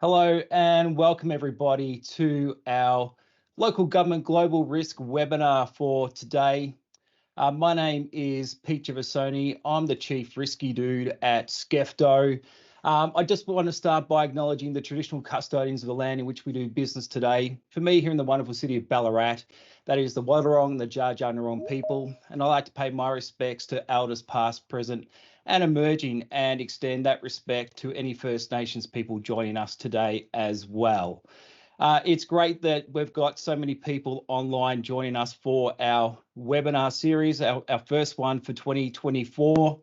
Hello and welcome everybody to our local government global risk webinar for today. My name is Pete Givassoni. I'm the Chief Risky Dude at Skefto. I just want to start by acknowledging the traditional custodians of the land in which we do business today. For me, here in the wonderful city of Ballarat, that is the Wadawurrung and the Dja Dja Wurrung people. And I'd like to pay my respects to elders past, present and emerging, and extend that respect to any First Nations people joining us today as well. It's great that we've got so many people online joining us for our webinar series, our first one for 2024.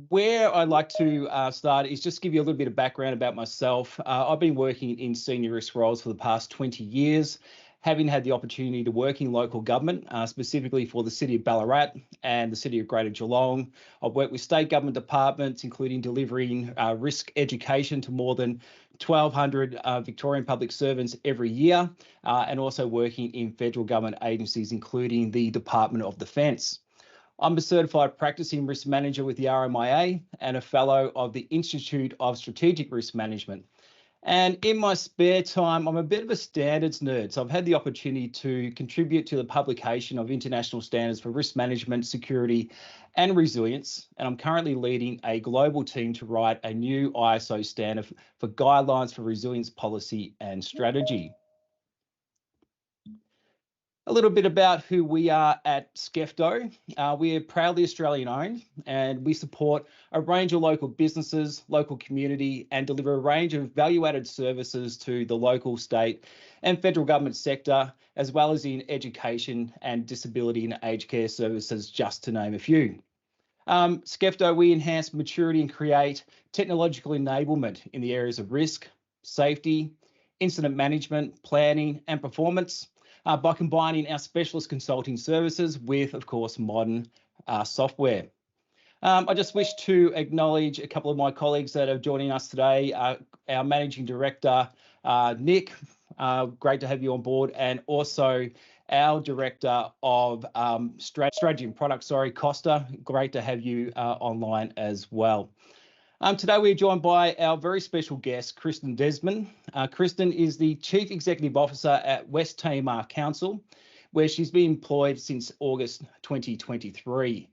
Where I'd like to start is just give you a little bit of background about myself. I've been working in senior risk roles for the past 20 years, having had the opportunity to work in local government, specifically for the City of Ballarat and the City of Greater Geelong. I've worked with state government departments, including delivering risk education to more than 1,200 Victorian public servants every year, and also working in federal government agencies, including the Department of Defence. I'm a certified practicing risk manager with the RMIA and a fellow of the Institute of Strategic Risk Management. And in my spare time, I'm a bit of a standards nerd. So I've had the opportunity to contribute to the publication of international standards for risk management, security, and resilience. And I'm currently leading a global team to write a new ISO standard for guidelines for resilience policy and strategy. A little bit about who we are at Skefto. We are proudly Australian owned, and we support a range of local businesses, local community, and deliver a range of value-added services to the local, state and federal government sector, as well as in education and disability and aged care services, just to name a few. Skefto, we enhance maturity and create technological enablement in the areas of risk, safety, incident management, planning and performance, by combining our specialist consulting services with, of course, modern software. I just wish to acknowledge a couple of my colleagues that are joining us today. Our Managing Director, Nick, great to have you on board, and also our Director of Strategy and Product, Costa, great to have you online as well. Today we're joined by our very special guest, Kristen Desmond. Kristen is the Chief Executive Officer at West Tamar Council, where she's been employed since August 2023.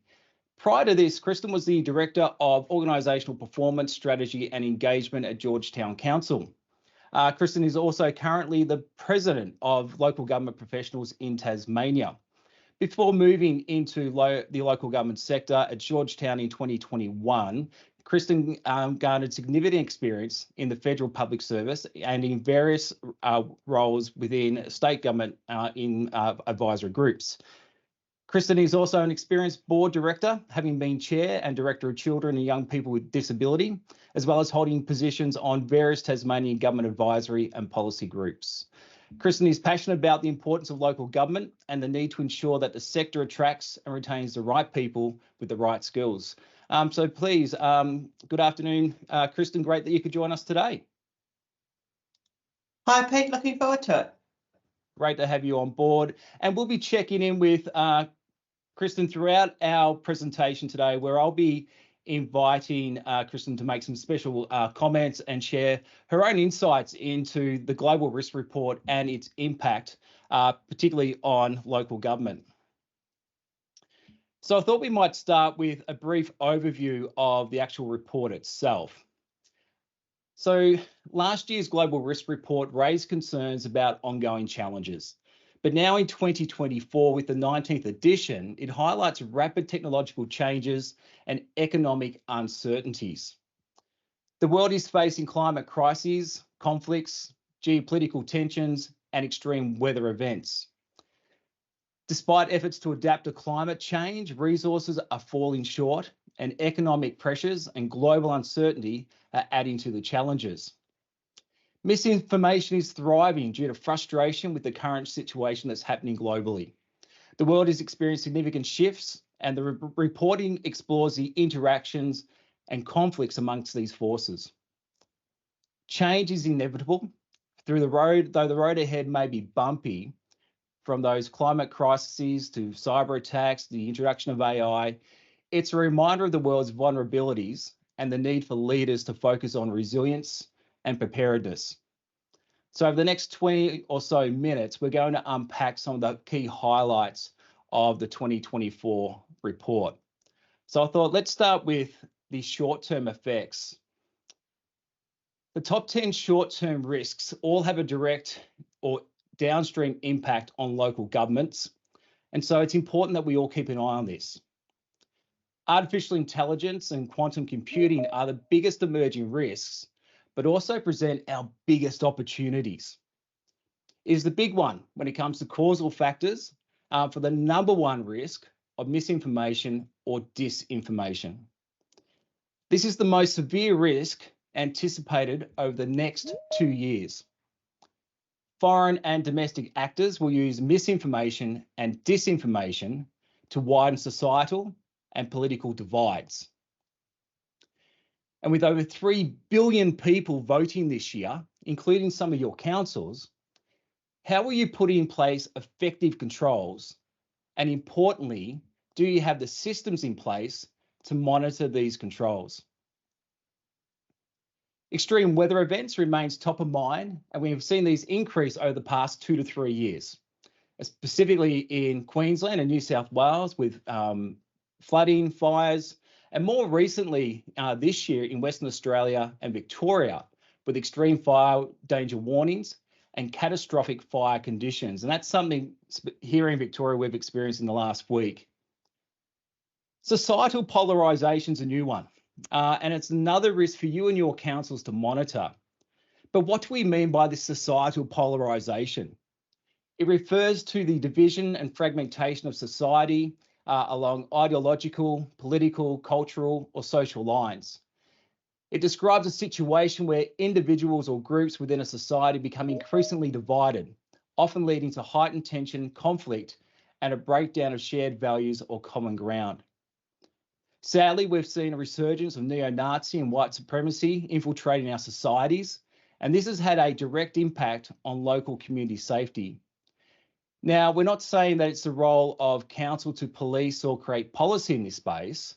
Prior to this, Kristen was the Director of Organisational Performance, Strategy and Engagement at Georgetown Council. Kristen is also currently the President of Local Government Professionals in Tasmania. Before moving into the local government sector at Georgetown in 2021, Kristen garnered significant experience in the federal public service and in various roles within state government in advisory groups. Kristen is also an experienced board director, having been chair and director of children and young people with disability, as well as holding positions on various Tasmanian government advisory and policy groups. Kristen is passionate about the importance of local government and the need to ensure that the sector attracts and retains the right people with the right skills. So please, good afternoon, Kristen. Great that you could join us today. Hi, Pete. Looking forward to it. Great to have you on board. And we'll be checking in with Kristen throughout our presentation today, where I'll be inviting Kristen to make some special comments and share her own insights into the Global Risk Report and its impact, particularly on local government. So I thought we might start with a brief overview of the actual report itself. So last year's Global Risk Report raised concerns about ongoing challenges. But now in 2024, with the 19th edition, it highlights rapid technological changes and economic uncertainties. The world is facing climate crises, conflicts, geopolitical tensions, and extreme weather events. Despite efforts to adapt to climate change, resources are falling short, and economic pressures and global uncertainty are adding to the challenges. Misinformation is thriving due to frustration with the current situation that's happening globally. The world is experiencing significant shifts, and the reporting explores the interactions and conflicts amongst these forces. Change is inevitable, though the road ahead may be bumpy, from those climate crises to cyber attacks, the introduction of AI. It's a reminder of the world's vulnerabilities and the need for leaders to focus on resilience and preparedness. So over the next 20 or so minutes, we're going to unpack some of the key highlights of the 2024 report. So I thought let's start with the short-term effects. The top 10 short-term risks all have a direct or downstream impact on local governments. And so it's important that we all keep an eye on this. Artificial intelligence and quantum computing are the biggest emerging risks, but also present our biggest opportunities. It is the big one when it comes to causal factors for the number one risk of misinformation or disinformation. This is the most severe risk anticipated over the next 2 years. Foreign and domestic actors will use misinformation and disinformation to widen societal and political divides. And with over 3 billion people voting this year, including some of your councils, how will you put in place effective controls? And importantly, do you have the systems in place to monitor these controls? Extreme weather events remains top of mind, and we have seen these increase over the past 2 to 3 years, specifically in Queensland and New South Wales with flooding, fires, and more recently this year in Western Australia and Victoria with extreme fire danger warnings and catastrophic fire conditions. And that's something here in Victoria we've experienced in the last week. Societal polarisation is a new one. And it's another risk for you and your councils to monitor. But what do we mean by this societal polarisation? It refers to the division and fragmentation of society along ideological, political, cultural, or social lines. It describes a situation where individuals or groups within a society become increasingly divided, often leading to heightened tension, conflict, and a breakdown of shared values or common ground. Sadly, we've seen a resurgence of neo-Nazi and white supremacy infiltrating our societies, and this has had a direct impact on local community safety. Now, we're not saying that it's the role of council to police or create policy in this space,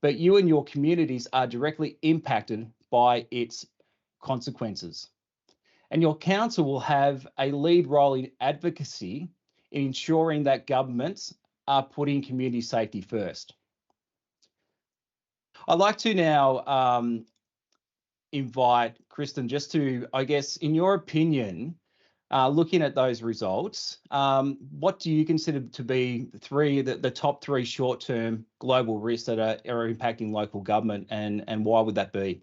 but you and your communities are directly impacted by its consequences. And your council will have a lead role in advocacy in ensuring that governments are putting community safety first. I'd like to now invite Kristen just to, I guess, in your opinion, looking at those results, what do you consider to be the top three short-term global risks that are impacting local government, and why would that be?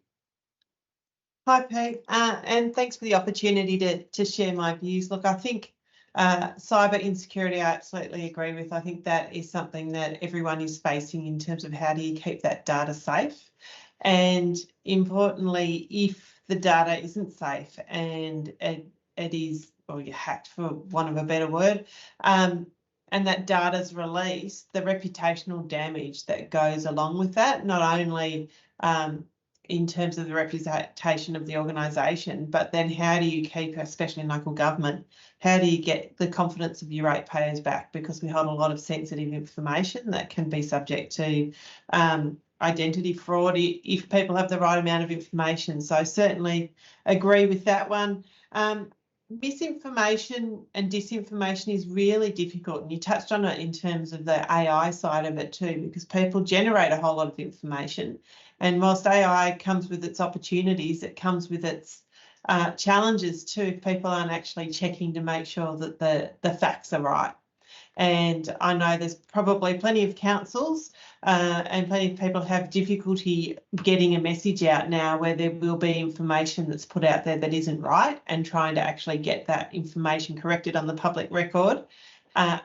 Hi, Pete, and thanks for the opportunity to share my views. Look, I think cyber insecurity, I absolutely agree with. I think that is something that everyone is facing in terms of how do you keep that data safe. And importantly, if the data isn't safe and it is, or you're hacked for want of a better word, and that data's released, the reputational damage that goes along with that, not only in terms of the representation of the organisation, but then how do you keep, especially in local government, how do you get the confidence of your ratepayers back? Because we hold a lot of sensitive information that can be subject to identity fraud if people have the right amount of information. So certainly agree with that one. Misinformation and disinformation is really difficult, and you touched on it in terms of the AI side of it too, because people generate a whole lot of information, and whilst AI comes with its opportunities, it comes with its challenges too if people aren't actually checking to make sure that the facts are right. And I know there's probably plenty of councils and plenty of people have difficulty getting a message out now where there will be information that's put out there that isn't right, and trying to actually get that information corrected on the public record,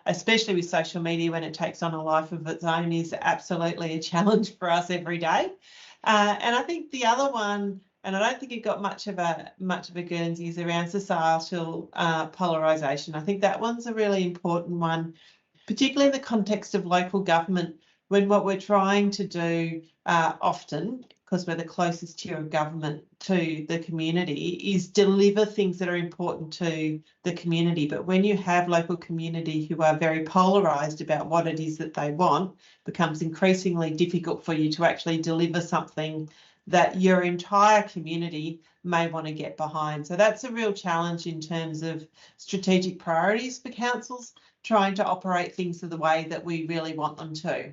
especially with social media when it takes on a life of its own, is absolutely a challenge for us every day. And I think the other one, and I don't think it got much of a Guernsey, is around societal polarisation. I think that one's a really important one, particularly in the context of local government, when what we're trying to do often, because we're the closest tier of government to the community, is deliver things that are important to the community. But when you have local community who are very polarised about what it is that they want, it becomes increasingly difficult for you to actually deliver something that your entire community may want to get behind. So that's a real challenge in terms of strategic priorities for councils, trying to operate things the way that we really want them to.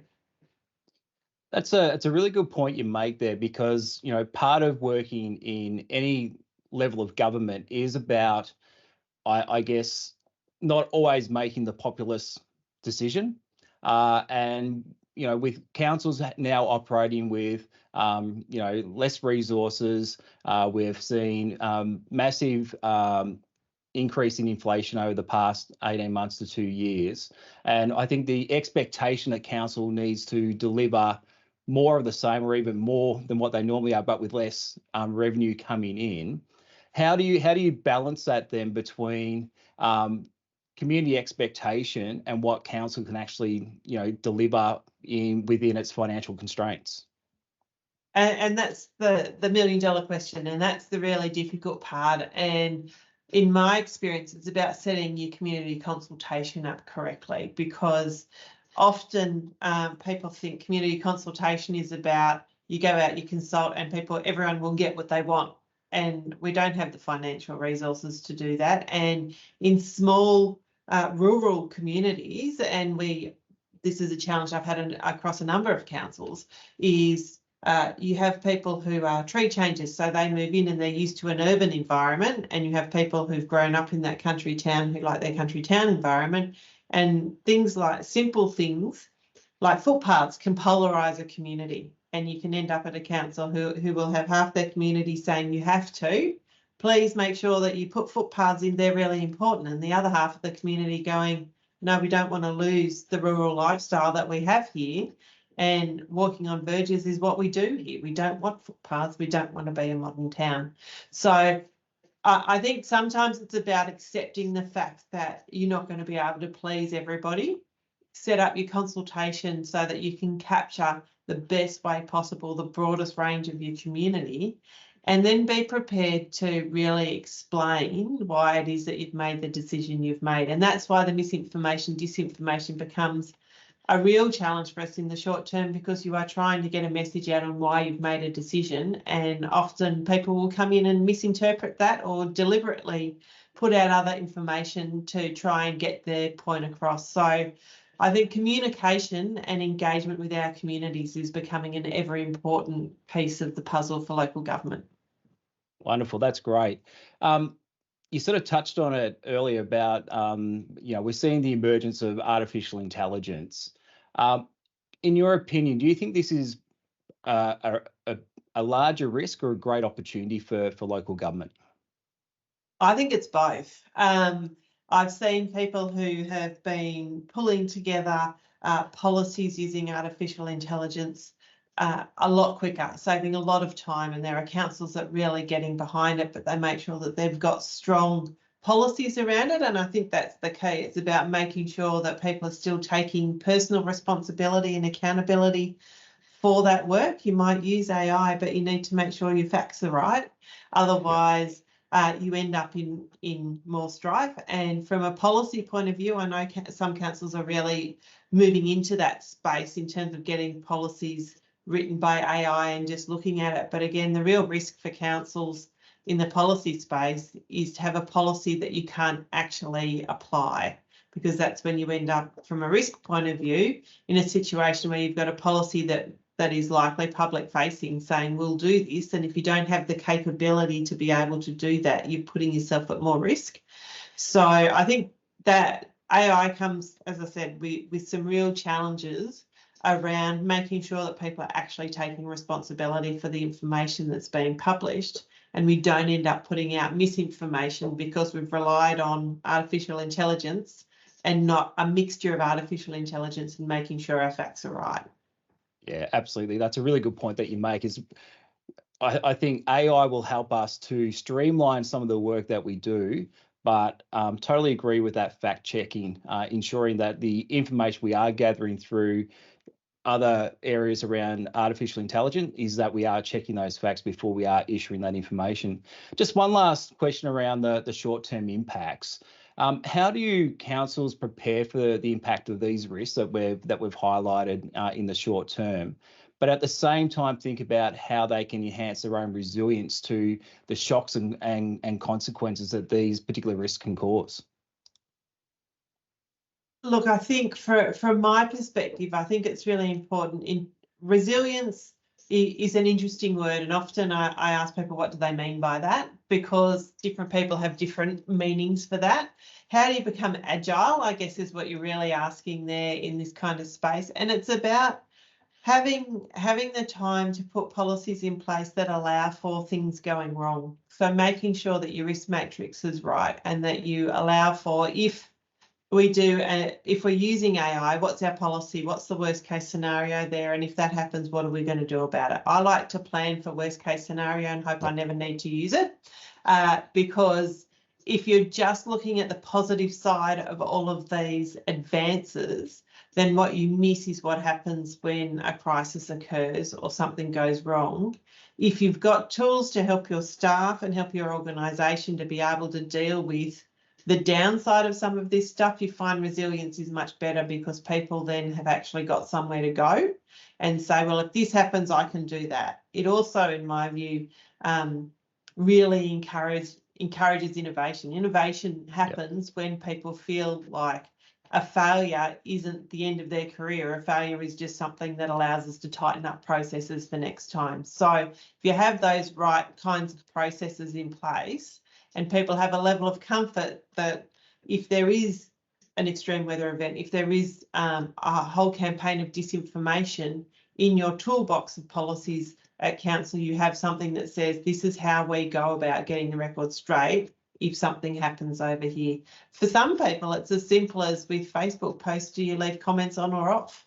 It's a really good point you make there, because part of working in any level of government is about, I guess, not always making the populist decision, and with councils now operating with less resources, we've seen massive increase in inflation over the past 18 months to 2 years. And I think the expectation that council needs to deliver more of the same, or even more than what they normally are, but with less revenue coming in. How do you balance that then between community expectation and what council can actually deliver within its financial constraints? And that's the $1 million question, and that's the really difficult part. And in my experience, it's about setting your community consultation up correctly, because often people think community consultation is about you go out, you consult, and everyone will get what they want. And we don't have the financial resources to do that. And in small rural communities, and this is a challenge I've had across a number of councils, is you have people who are tree changers, so they move in and they're used to an urban environment, and you have people who've grown up in that country town who like their country town environment. And simple things like footpaths can polarise a community, and you can end up at a council who will have half their community saying you have to, please make sure that you put footpaths in, they're really important, and the other half of the community going, no, we don't want to lose the rural lifestyle that we have here. And walking on verges is what we do here. We don't want footpaths. We don't want to be a modern town. So I think sometimes it's about accepting the fact that you're not going to be able to please everybody. Set up your consultation so that you can capture the best way possible, the broadest range of your community, and then be prepared to really explain why it is that you've made the decision you've made. And that's why the misinformation, disinformation becomes a real challenge for us in the short term, because you are trying to get a message out on why you've made a decision, and often people will come in and misinterpret that or deliberately put out other information to try and get their point across. So I think communication and engagement with our communities is becoming an ever important piece of the puzzle for local government. Wonderful, that's great. You sort of touched on it earlier about, we're seeing the emergence of artificial intelligence. In your opinion, do you think this is a larger risk or a great opportunity for local government? I think it's both. I've seen people who have been pulling together policies using artificial intelligence a lot quicker, saving a lot of time, and there are councils that really getting behind it, but they make sure that they've got strong policies around it. And I think that's the key. It's about making sure that people are still taking personal responsibility and accountability for that work. You might use AI, but you need to make sure your facts are right. Otherwise, you end up in more strife. And from a policy point of view, I know some councils are really moving into that space in terms of getting policies written by AI and just looking at it. But again, the real risk for councils in the policy space is to have a policy that you can't actually apply, because that's when you end up, from a risk point of view, in a situation where you've got a policy that is likely public facing saying we'll do this, and if you don't have the capability to be able to do that, you're putting yourself at more risk. So I think that AI comes, as I said, with some real challenges around making sure that people are actually taking responsibility for the information that's being published, and we don't end up putting out misinformation because we've relied on artificial intelligence and not a mixture of artificial intelligence and making sure our facts are right. Yeah, absolutely. That's a really good point that you make. I think AI will help us to streamline some of the work that we do, but totally agree with that fact checking, ensuring that the information we are gathering through other areas around artificial intelligence is that we are checking those facts before we are issuing that information. Just one last question around the short-term impacts. How do councils prepare for the impact of these risks that we've highlighted in the short term? but at the same time think about how they can enhance their own resilience to the shocks and consequences that these particular risks can cause? Look, I think from my perspective, I think it's really important. In resilience is an interesting word, and often I ask people, what do they mean by that? Because different people have different meanings for that. How do you become agile, I guess, is what you're really asking there in this kind of space. And it's about having the time to put policies in place that allow for things going wrong. So making sure that your risk matrix is right, and that you allow for, if we're using AI, what's our policy? What's the worst case scenario there? And if that happens, what are we going to do about it? I like to plan for worst case scenario and hope I never need to use it, because if you're just looking at the positive side of all of these advances, then what you miss is what happens when a crisis occurs or something goes wrong. If you've got tools to help your staff and help your organisation to be able to deal with the downside of some of this stuff, you find resilience is much better, because people then have actually got somewhere to go and say, well, if this happens, I can do that. It also, in my view, really encourages innovation. Innovation happens when people feel like a failure isn't the end of their career. A failure is just something that allows us to tighten up processes for next time. So if you have those right kinds of processes in place, and people have a level of comfort that if there is an extreme weather event, if there is a whole campaign of disinformation, in your toolbox of policies at council, you have something that says, this is how we go about getting the record straight if something happens over here. For some people, it's as simple as with Facebook posts, do you leave comments on or off?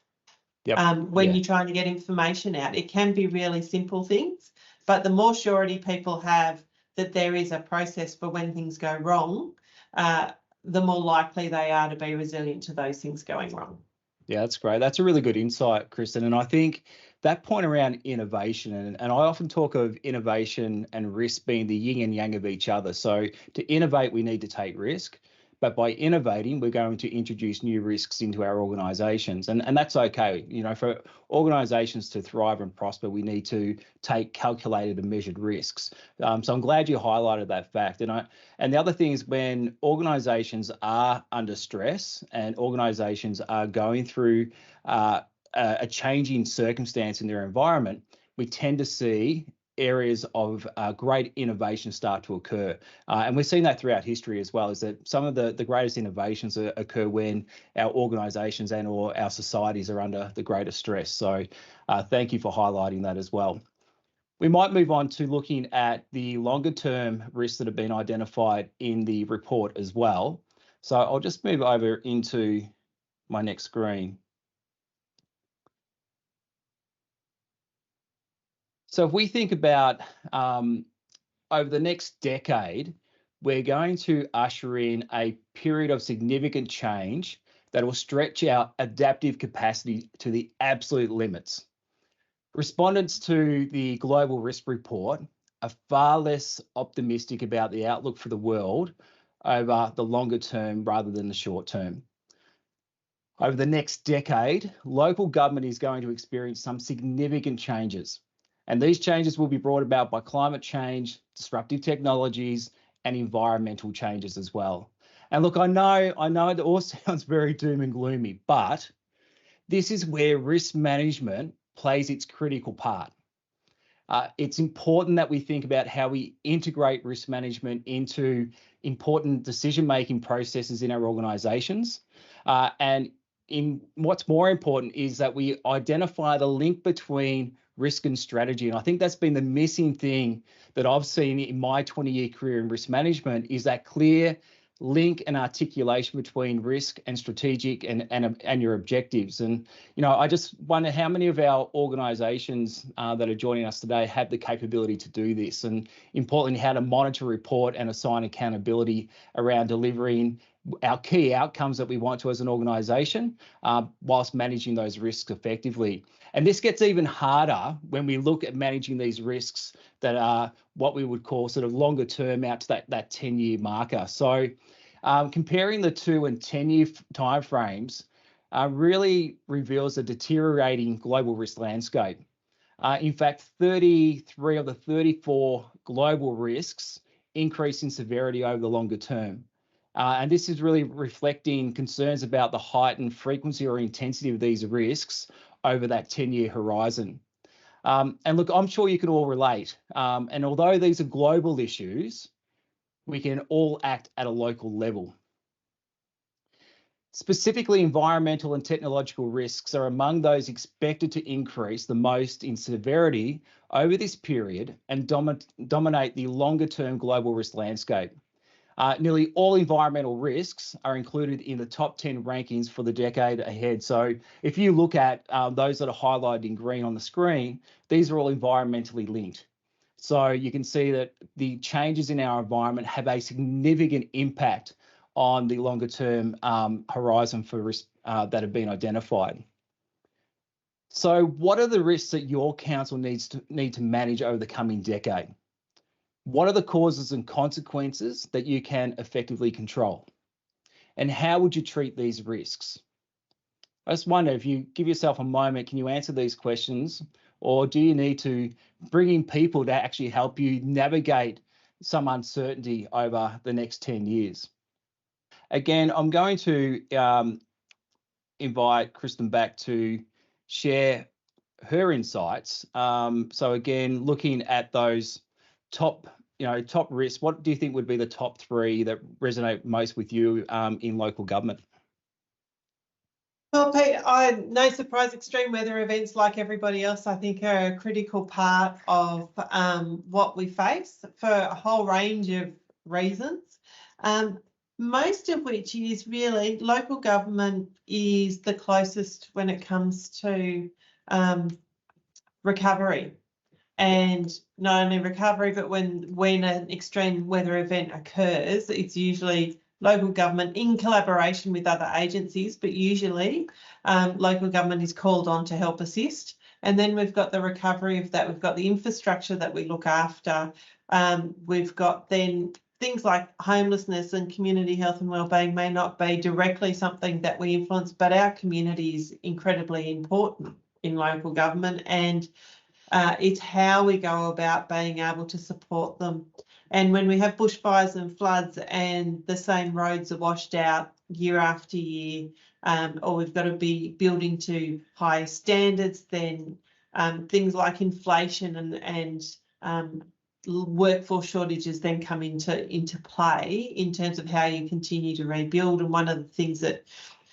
When you're trying to get information out. It can be really simple things, but the more surety people have that there is a process for when things go wrong, the more likely they are to be resilient to those things going wrong. Yeah, that's great. That's a really good insight, Kristen. And I think that point around innovation, and I often talk of innovation and risk being the yin and yang of each other. So to innovate, we need to take risk. But by innovating, we're going to introduce new risks into our organisations, and that's okay. You know, for organisations to thrive and prosper, we need to take calculated and measured risks. So I'm glad you highlighted that fact. And the other thing is, when organisations are under stress and organisations are going through a changing circumstance in their environment, we tend to see areas of great innovation start to occur. And we've seen that throughout history as well, is that some of the greatest innovations occur when our organisations and or our societies are under the greatest stress. So thank you for highlighting that as well. We might move on to looking at the longer term risks that have been identified in the report as well. So I'll just move over into my next screen. So if we think about over the next decade, we're going to usher in a period of significant change that will stretch our adaptive capacity to the absolute limits. Respondents to the Global Risk Report are far less optimistic about the outlook for the world over the longer term rather than the short term. Over the next decade, local government is going to experience some significant changes. And these changes will be brought about by climate change, disruptive technologies, and environmental changes as well. And look, I know it all sounds very doom and gloomy, but this is where risk management plays its critical part. It's important that we think about how we integrate risk management into important decision-making processes in our organisations. And what's more important is that we identify the link between risk and strategy. And I think that's been the missing thing that I've seen in my 20-year career in risk management, is that clear link and articulation between risk and strategic and your objectives. And, you know, I just wonder how many of our organisations that are joining us today have the capability to do this, and importantly, how to monitor, report and assign accountability around delivering our key outcomes that we want to as an organisation, whilst managing those risks effectively. And this gets even harder when we look at managing these risks that are what we would call sort of longer term, out to that 10-year marker. So comparing the 2 and 10-year timeframes really reveals a deteriorating global risk landscape. In fact, 33 of the 34 global risks increase in severity over the longer term. And this is really reflecting concerns about the height and frequency or intensity of these risks over that 10-year horizon. And look, I'm sure you can all relate. And although these are global issues, we can all act at a local level. Specifically, environmental and technological risks are among those expected to increase the most in severity over this period and dominate the longer-term global risk landscape. Nearly all environmental risks are included in the top 10 rankings for the decade ahead. So if you look at those that are highlighted in green on the screen, these are all environmentally linked. So you can see that the changes in our environment have a significant impact on the longer term horizon for risks that have been identified. So what are the risks that your council need to manage over the coming decade? What are the causes and consequences that you can effectively control? And how would you treat these risks? I just wonder, if you give yourself a moment, can you answer these questions? Or do you need to bring in people to actually help you navigate some uncertainty over the next 10 years? Again, I'm going to invite Kristen back to share her insights. So again, looking at those top risks, what do you think would be the top three that resonate most with you in local government? Well, Pete, no surprise, extreme weather events, like everybody else, I think are a critical part of what we face for a whole range of reasons. Most of which is really local government is the closest when it comes to recovery. And not only recovery, but when an extreme weather event occurs, it's usually local government in collaboration with other agencies, but usually local government is called on to help assist. And then we've got the recovery of that. We've got the infrastructure that we look after. We've got then things like homelessness and community health and wellbeing may not be directly something that we influence, but our community is incredibly important in local government, and it's how we go about being able to support them. And when we have bushfires and floods and the same roads are washed out year after year, or we've got to be building to high standards, then things like inflation and workforce shortages then come into play in terms of how you continue to rebuild. And one of the things that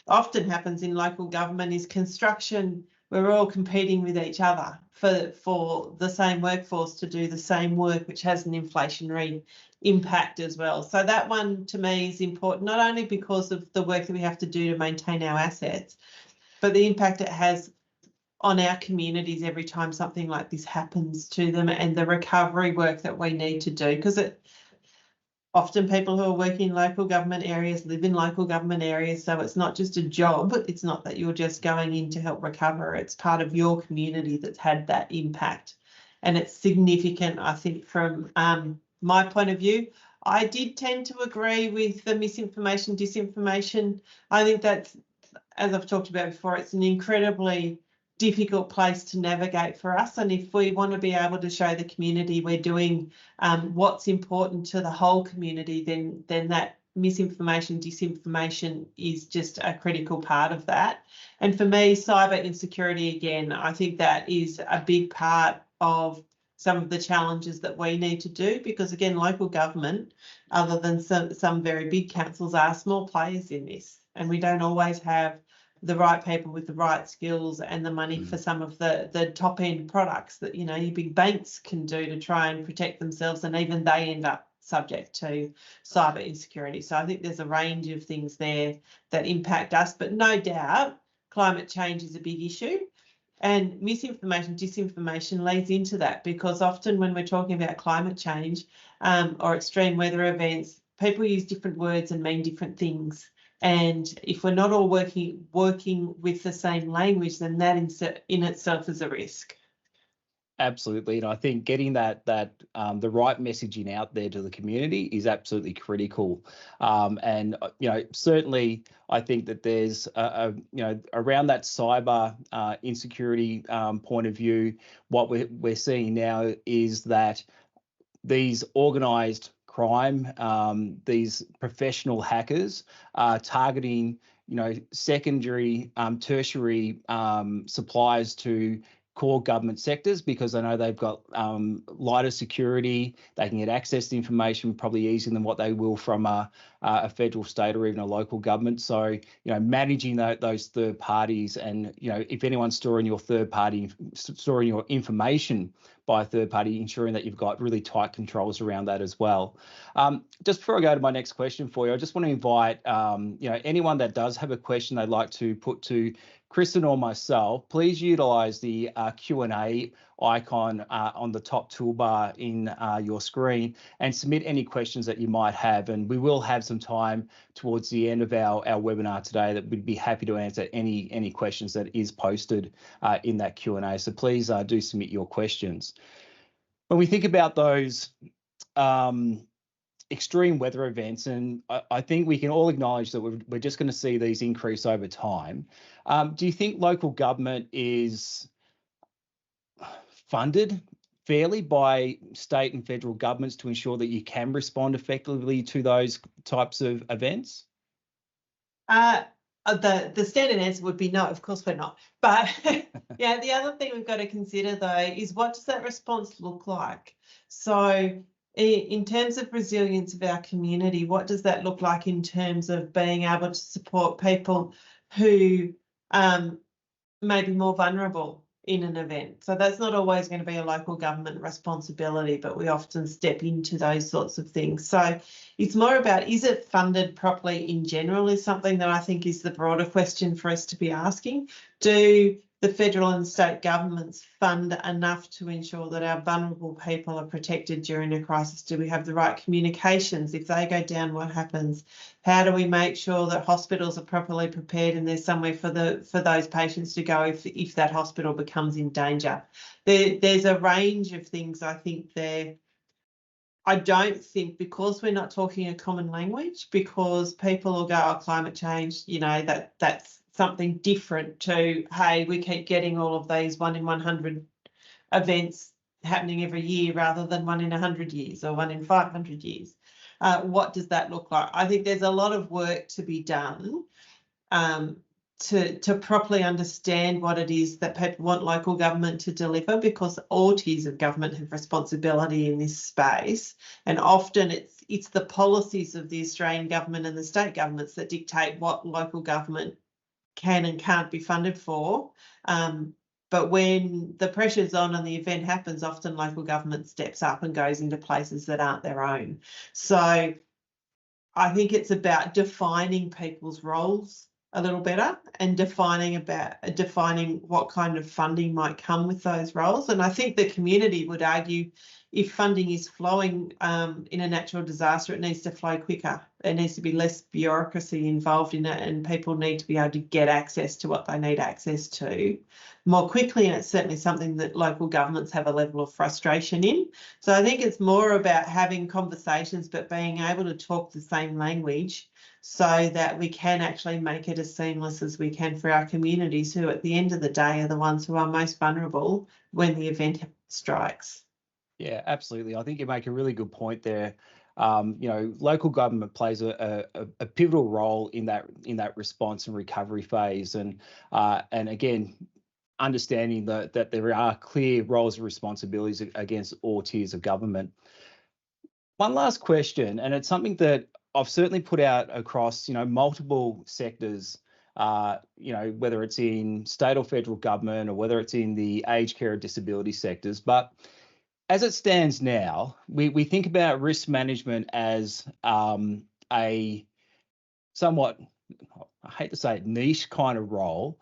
often happens in local government is construction. We're all competing with each other for the same workforce to do the same work, which has an inflationary impact as well. So that one to me is important, not only because of the work that we have to do to maintain our assets, but the impact it has on our communities every time something like this happens to them, and the recovery work that we need to do, because often people who are working in local government areas live in local government areas, so it's not just a job. It's not that you're just going in to help recover. It's part of your community that's had that impact, and it's significant, I think, from my point of view. I did tend to agree with the misinformation, disinformation. I think that's, as I've talked about before, it's an incredibly difficult place to navigate for us, and if we want to be able to show the community we're doing what's important to the whole community, then that misinformation, disinformation is just a critical part of that. And for me, cyber insecurity, again, I think that is a big part of some of the challenges that we need to do, because again, local government, other than some very big councils, are small players in this, and we don't always have the right people with the right skills and the money for some of the top end products that, you know, your big banks can do to try and protect themselves, and even they end up subject to cyber insecurity. So I think there's a range of things there that impact us, but no doubt climate change is a big issue, and misinformation, disinformation leads into that, because often when we're talking about climate change or extreme weather events, people use different words and mean different things. And if we're not all working with the same language, then that in itself is a risk. Absolutely, and I think getting the right messaging out there to the community is absolutely critical. And certainly, I think that there's around that cyber insecurity point of view. What we're seeing now is that these organised crime, these professional hackers are targeting, secondary, tertiary suppliers to core government sectors because I know they've got lighter security. They can get access to information probably easier than what they will from a federal, state, or even a local government. So, managing those third parties, and if anyone's storing your information by a third party, ensuring that you've got really tight controls around that as well. Just before I go to my next question for you, I just want to invite anyone that does have a question they'd like to put to Kristen or myself, please utilise the Q&A icon on the top toolbar in your screen and submit any questions that you might have. And we will have some time towards the end of our webinar today that we'd be happy to answer any questions that is posted in that Q&A. So please do submit your questions. When we think about those extreme weather events, and I think we can all acknowledge that we're just going to see these increase over time. Do you think local government is funded fairly by state and federal governments to ensure that you can respond effectively to those types of events? The standard answer would be no, of course we're not. But yeah, the other thing we've got to consider though is what does that response look like? So in terms of resilience of our community, what does that look like in terms of being able to support people who may be more vulnerable in an event? So that's not always going to be a local government responsibility, but we often step into those sorts of things. So it's more about, is it funded properly in general, is something that I think is the broader question for us to be asking. Do the federal and state governments fund enough to ensure that our vulnerable people are protected during a crisis? Do we have the right communications? If they go down, what happens? How do we make sure that hospitals are properly prepared and there's somewhere for those patients to go if that hospital becomes in danger? There's a range of things I think there. I don't think, because we're not talking a common language, because people will go, oh, climate change, that's something different to, hey, we keep getting all of these 1 in 100 events happening every year rather than 1 in 100 years or 1 in 500 years. What does that look like? I think there's a lot of work to be done to properly understand what it is that people want local government to deliver, because all tiers of government have responsibility in this space, and often it's the policies of the Australian government and the state governments that dictate what local government can and can't be funded for. But when the pressure's on and the event happens, often local government steps up and goes into places that aren't their own. So I think it's about defining people's roles a little better and defining what kind of funding might come with those roles. And I think the community would argue, if funding is flowing in a natural disaster, it needs to flow quicker. There needs to be less bureaucracy involved in it, and people need to be able to get access to what they need access to more quickly. And it's certainly something that local governments have a level of frustration in. So I think it's more about having conversations, but being able to talk the same language so that we can actually make it as seamless as we can for our communities, who at the end of the day are the ones who are most vulnerable when the event strikes. Yeah, absolutely. I think you make a really good point there. Local government plays a pivotal role in that response and recovery phase, and again, understanding that there are clear roles and responsibilities against all tiers of government. One last question, and it's something that I've certainly put out across multiple sectors. Whether it's in state or federal government, or whether it's in the aged care or disability sectors, but as it stands now, we think about risk management as a somewhat, I hate to say it, niche kind of role,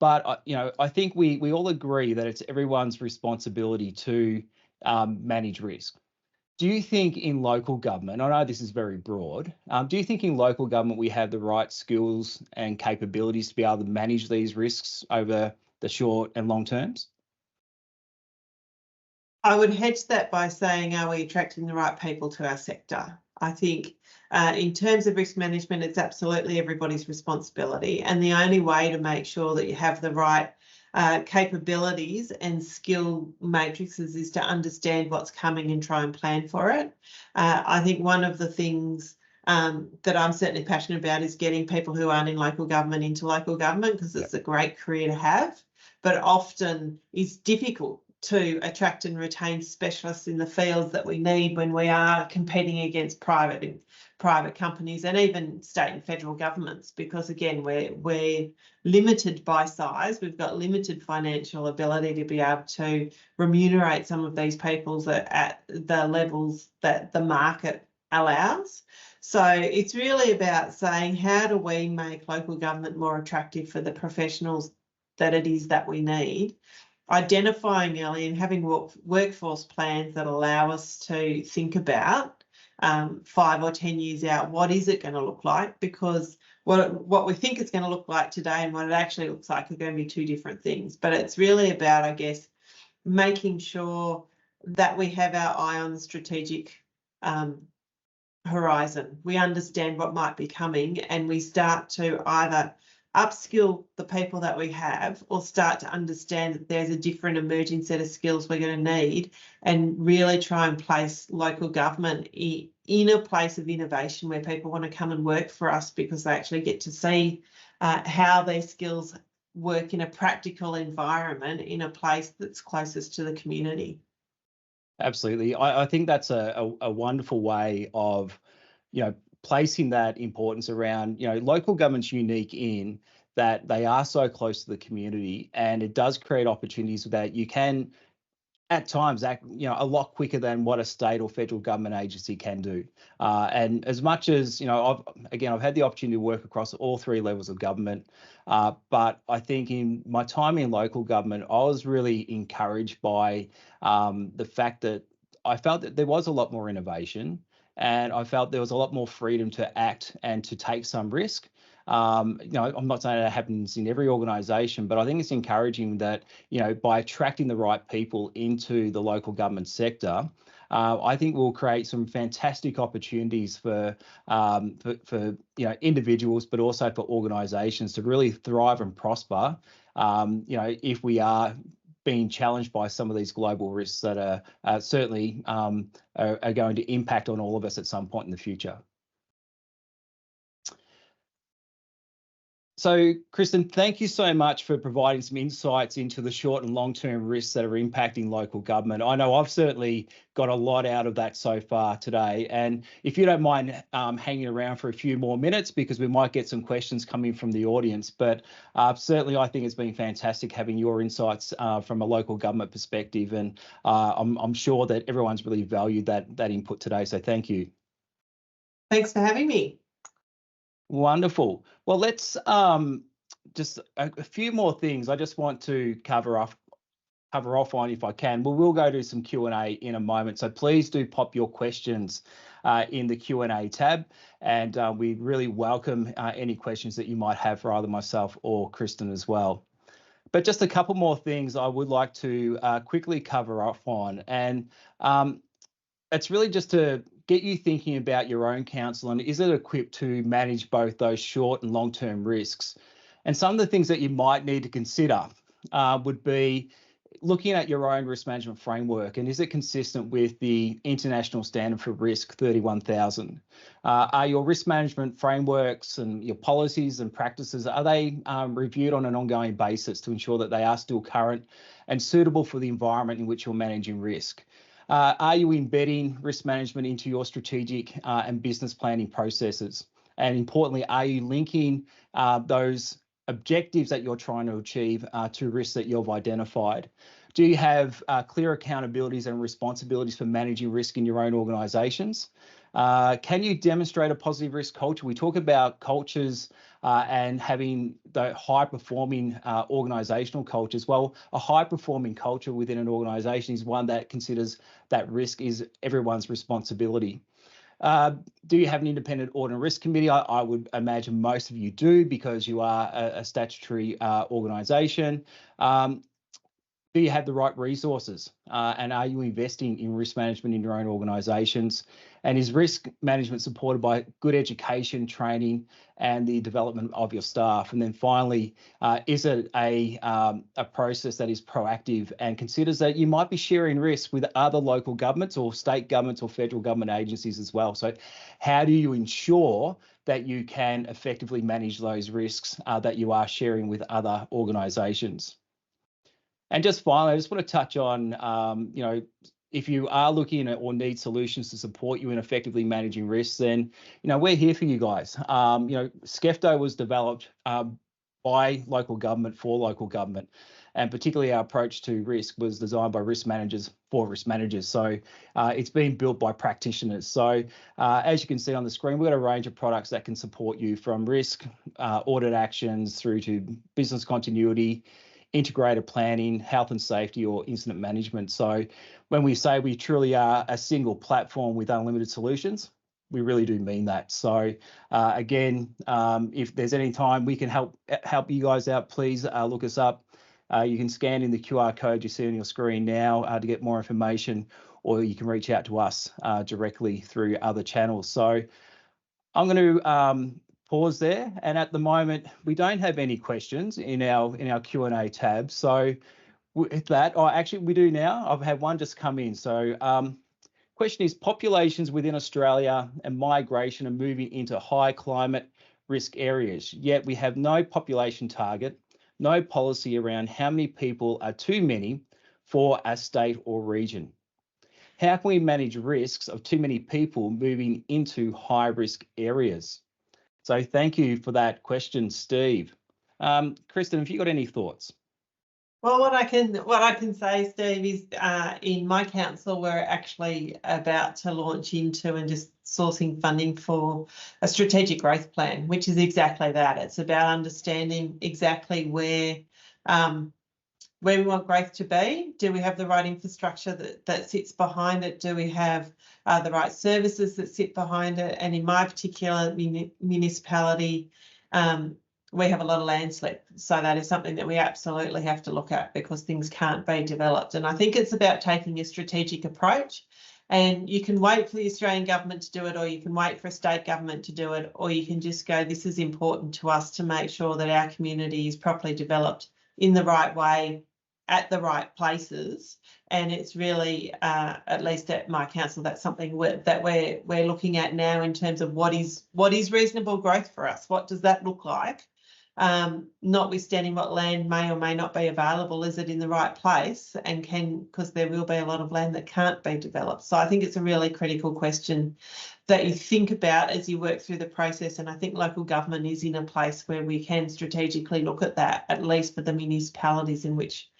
but I think we all agree that it's everyone's responsibility to manage risk. Do you think in local government, I know this is very broad, do you think in local government we have the right skills and capabilities to be able to manage these risks over the short and long terms? I would hedge that by saying, are we attracting the right people to our sector? I think in terms of risk management, it's absolutely everybody's responsibility. And the only way to make sure that you have the right capabilities and skill matrices is to understand what's coming and try and plan for it. I think one of the things that I'm certainly passionate about is getting people who aren't in local government into local government, because it's a great career to have, but often is difficult to attract and retain specialists in the fields that we need when we are competing against private companies and even state and federal governments, because again we're limited by size. We've got limited financial ability to be able to remunerate some of these people at the levels that the market allows. So it's really about saying, how do we make local government more attractive for the professionals that it is that we need, identifying early and having workforce plans that allow us to think about 5 or 10 years out, what is it going to look like? Because what we think it's going to look like today and what it actually looks like are going to be two different things. But it's really about, I guess, making sure that we have our eye on the strategic horizon. We understand what might be coming, and we start to either upskill the people that we have or start to understand that there's a different emerging set of skills we're going to need, and really try and place local government in a place of innovation where people want to come and work for us, because they actually get to see how their skills work in a practical environment in a place that's closest to the community. Absolutely. I think that's a wonderful way of, placing that importance around, local government's unique in that they are so close to the community, and it does create opportunities that you can at times act, a lot quicker than what a state or federal government agency can do. And as much as, I've had the opportunity to work across all 3 levels of government, but I think in my time in local government, I was really encouraged by the fact that I felt that there was a lot more innovation, and I felt there was a lot more freedom to act and to take some risk. I'm not saying that happens in every organisation, but I think it's encouraging that, by attracting the right people into the local government sector, I think we'll create some fantastic opportunities for individuals, but also for organisations to really thrive and prosper. If we are being challenged by some of these global risks that are certainly are going to impact on all of us at some point in the future. So, Kristen, thank you so much for providing some insights into the short and long-term risks that are impacting local government. I know I've certainly got a lot out of that so far today. And if you don't mind hanging around for a few more minutes, because we might get some questions coming from the audience. But certainly, I think it's been fantastic having your insights from a local government perspective. And I'm sure that everyone's really valued that input today. So thank you. Thanks for having me. Wonderful. Well, let's just a few more things I just want to cover off on if I can. We will go to some Q&A in a moment, so please do pop your questions in the Q&A tab, and we really welcome any questions that you might have for either myself or Kristen as well. But just a couple more things I would like to quickly cover off on, and it's really just to get you thinking about your own council and is it equipped to manage both those short and long-term risks. And some of the things that you might need to consider would be looking at your own risk management framework, and is it consistent with the International Standard for Risk 31,000? Are your risk management frameworks and your policies and practices, are they reviewed on an ongoing basis to ensure that they are still current and suitable for the environment in which you're managing risk? Are you embedding risk management into your strategic and business planning processes? And importantly, are you linking those objectives that you're trying to achieve to risks that you've identified? Do you have clear accountabilities and responsibilities for managing risk in your own organisations? Can you demonstrate a positive risk culture? We talk about cultures and having the high-performing organisational cultures. Well, a high-performing culture within an organisation is one that considers that risk is everyone's responsibility. Do you have an independent audit and risk committee? I would imagine most of you do, because you are a statutory organisation. Do you have the right resources? And are you investing in risk management in your own organisations? And is risk management supported by good education, training, and the development of your staff? And then finally, is it a process that is proactive and considers that you might be sharing risks with other local governments or state governments or federal government agencies as well? So how do you ensure that you can effectively manage those risks that you are sharing with other organisations? And just finally, I just want to touch on, if you are looking at or need solutions to support you in effectively managing risks, then, we're here for you guys. Skefto was developed by local government for local government. And particularly our approach to risk was designed by risk managers for risk managers. So it's been built by practitioners. So as you can see on the screen, we've got a range of products that can support you from risk, audit actions through to business continuity, integrated planning, health and safety, or incident management. So when we say we truly are a single platform with unlimited solutions, we really do mean that. So again, if there's any time we can help you guys out, please look us up. You can scan in the QR code you see on your screen now to get more information, or you can reach out to us directly through other channels. So I'm going to pause there, and at the moment we don't have any questions in our Q&A tab. So with that, actually we do now. I've had one just come in. So question is, populations within Australia and migration are moving into high climate risk areas, yet we have no population target, no policy around how many people are too many for a state or region. How can we manage risks of too many people moving into high risk areas? So thank you for that question, Steve. Kristen, have you got any thoughts? Well, what I can say, Steve, is in my council, we're actually about to launch into and just sourcing funding for a strategic growth plan, which is exactly that. It's about understanding exactly where we want growth to be. Do we have the right infrastructure that sits behind it? Do we have the right services that sit behind it? And in my particular municipality, we have a lot of landslip. So that is something that we absolutely have to look at, because things can't be developed. And I think it's about taking a strategic approach. And you can wait for the Australian government to do it, or you can wait for a state government to do it, or you can just go, this is important to us to make sure that our community is properly developed in the right way, at the right places. And it's really, at least at my council, that's something that we're looking at now in terms of what is reasonable growth for us. What does that look like? Notwithstanding what land may or may not be available, is it in the right place? And because there will be a lot of land that can't be developed. So I think it's a really critical question that you think about as you work through the process. And I think local government is in a place where we can strategically look at that, at least for the municipalities in which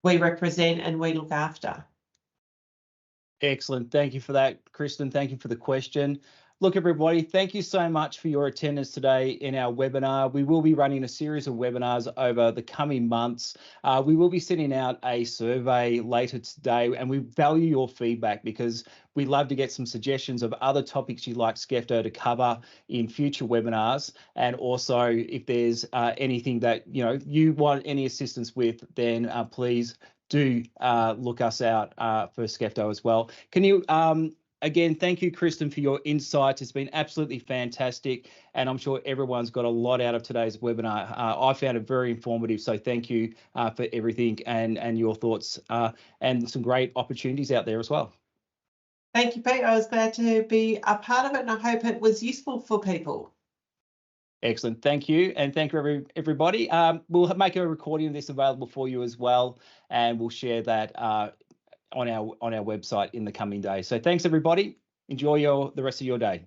we represent and we look after. Excellent. Thank you for that, Kristen. Thank you for the question. Look, everybody, thank you so much for your attendance today in our webinar. We will be running a series of webinars over the coming months. We will be sending out a survey later today, and we value your feedback because we'd love to get some suggestions of other topics you'd like Skefto to cover in future webinars. And also, if there's anything that you want any assistance with, then please do look us out for Skefto as well. Can you again, thank you, Kristen, for your insights. It's been absolutely fantastic, and I'm sure everyone's got a lot out of today's webinar. I found it very informative, so thank you for everything and your thoughts, and some great opportunities out there as well. Thank you, Pete. I was glad to be a part of it, and I hope it was useful for people. Excellent. Thank you. And thank you, everybody. We'll make a recording of this available for you as well, and we'll share that on our website in the coming days. So thanks, everybody. Enjoy the rest of your day.